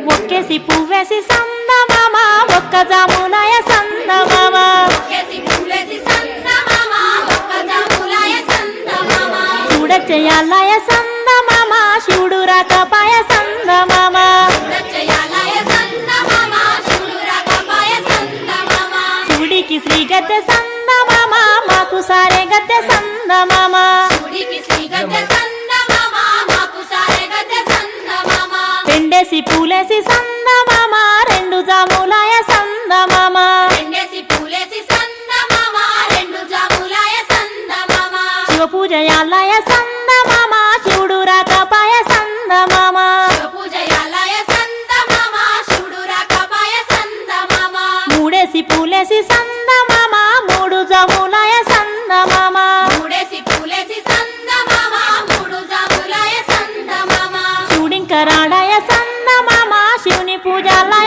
ఒక్కేసి పువ్వేసి సందమామ ఒక్క జాములాయ సందమామ చూడచ్చేయాలయ సందమామ శివుడు రాకపాయ సందమామ శివుడికి శ్రీ గద్దె సందమామ మాకు సారే గద్దె సందమామ పెండేసి పూలేసి సందమామ రెండు జాములాయ సందమామ శివ పూజయాలయ సందమామ శివుడు రాకపాయ సందమామ మూడేసి పూలేసి సందమామ మూడు జాములాయ సందమామ శివుడింక రాడాయ సందమామ శివుని పూజాలయ